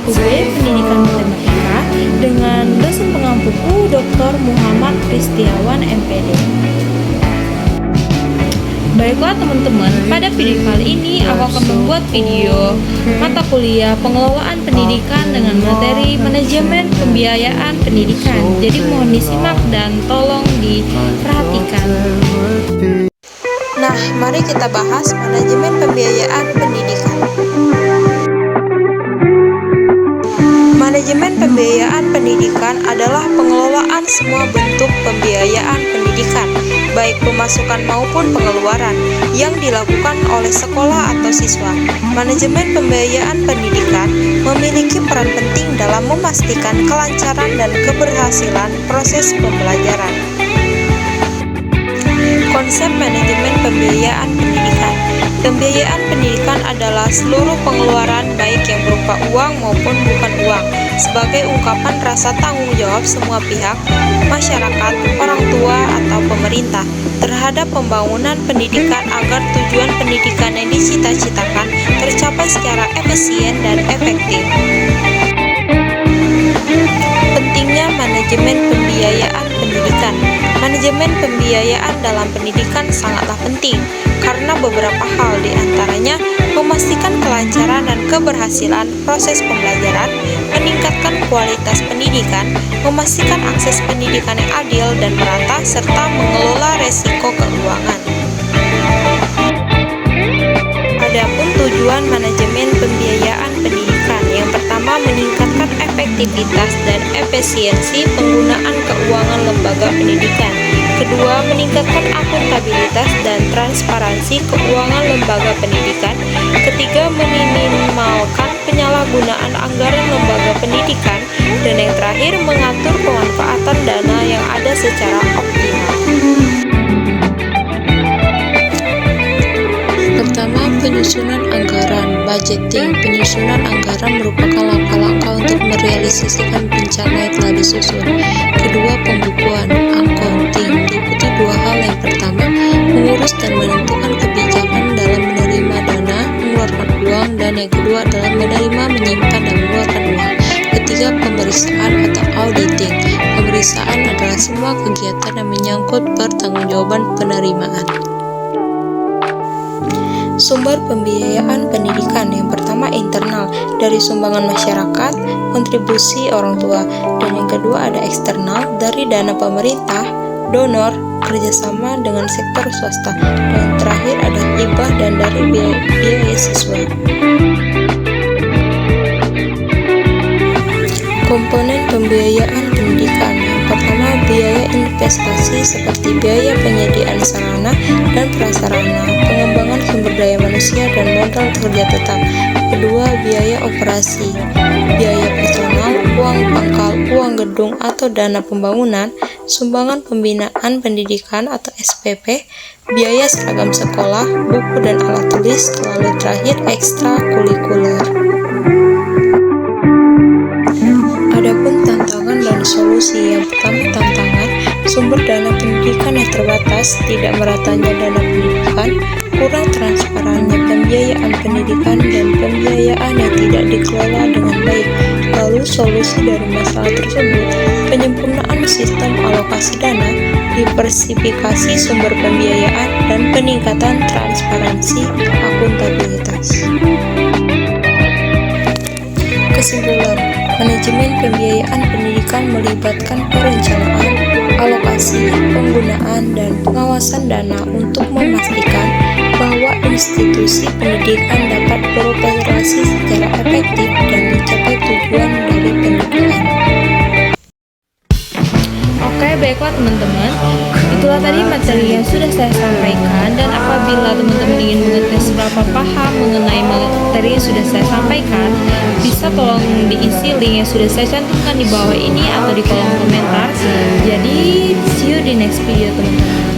UB Pendidikan Matematika dengan dosen pengampuku Dr. Muhammad Kristiawan MPD. Baiklah teman-teman, pada video kali ini aku akan membuat video mata kuliah pengelolaan pendidikan dengan materi manajemen pembiayaan pendidikan. Jadi mohon disimak dan tolong diperhatikan. Nah, mari kita bahas manajemen pembiayaan pendidikan. Manajemen pembiayaan pendidikan adalah pengelolaan semua bentuk pembiayaan pendidikan, baik pemasukan maupun pengeluaran, yang dilakukan oleh sekolah atau siswa. Manajemen pembiayaan pendidikan memiliki peran penting dalam memastikan kelancaran dan keberhasilan proses pembelajaran. Konsep manajemen pembiayaan pendidikan. Pembiayaan pendidikan adalah seluruh pengeluaran baik yang berupa uang maupun bukan uang, sebagai ungkapan rasa tanggung jawab semua pihak, masyarakat, orang tua, atau pemerintah terhadap pembangunan pendidikan agar tujuan pendidikan yang dicita-citakan tercapai secara efisien dan efektif. Pentingnya manajemen pembiayaan pendidikan. Manajemen pembiayaan dalam pendidikan sangatlah penting karena beberapa hal, diantaranya memastikan kelancaran dan keberhasilan proses pembelajaran, meningkatkan kualitas pendidikan, memastikan akses pendidikan yang adil dan merata, serta mengelola resiko keuangan. Adapun tujuan manajemen pembiayaan pendidikan, yang pertama meningkatkan efektivitas dan efisiensi penggunaan keuangan lembaga pendidikan. Kedua, meningkatkan akuntabilitas dan transparansi keuangan lembaga pendidikan. Ketiga, meminimalkan penyalahgunaan anggaran lembaga pendidikan. Dan yang terakhir, mengatur pemanfaatan dana yang ada secara optimal. Pertama, penyusunan anggaran, budgeting. Penyusunan anggaran merupakan langkah-langkah untuk merealisasikan rencana yang telah disusun. Kedua, pembukuan, accounting. Diikuti dua hal. Yang pertama, mengurus dan menentukan kebijakan dalam menerima dana, mengeluarkan uang, dan yang kedua adalah menerima, menyimpan, dan mengeluarkan uang. Ketiga, pemeriksaan atau auditing. Pemeriksaan adalah semua kegiatan yang menyangkut pertanggungjawaban penerimaan. Sumber pembiayaan pendidikan, yang pertama internal, dari sumbangan masyarakat, kontribusi orang tua, dan yang kedua ada eksternal, dari dana pemerintah, donor, kerjasama dengan sektor swasta, dan yang terakhir ada hibah dan dari biaya siswa. Komponen pembiayaan pendidikan, yang pertama biaya investasi seperti biaya penyediaan sarana dan prasarana, pengembangan sumber daya manusia dan modal kerja tetap. Kedua, biaya operasi, biaya personal, uang pangkal, uang gedung atau dana pembangunan, sumbangan pembinaan pendidikan atau SPP, biaya seragam sekolah, buku dan alat tulis, lalu terakhir ekstrakurikuler. Adapun tantangan dan solusi, yang pertama tantangan, sumber dana pendidikan yang terbatas, tidak meratanya dana pendidikan, kurang transparannya pembiayaan pendidikan, dan pembiayaan yang tidak dikelola dengan baik. Lalu solusi dari masalah tersebut, penyempurnaan sistem alokasi dana, diversifikasi sumber pembiayaan, dan peningkatan transparansi akuntabilitas. Kesimpulan, manajemen pembiayaan pendidikan melibatkan perencanaan, alokasi, penggunaan, dan pengawasan dana untuk memastikan bahwa institusi pendidikan dapat beroperasi secara efektif dan mencapai tujuan dari pendidikan. Oke, baiklah teman-teman, itulah tadi materi yang sudah saya sampaikan, dan apabila teman-teman ingin mengetahui seberapa paham mengenai materi yang sudah saya sampaikan, bisa tolong diisi link yang sudah saya cantumkan di bawah ini atau di kolom komentar. Jadi see you di next video teman-teman.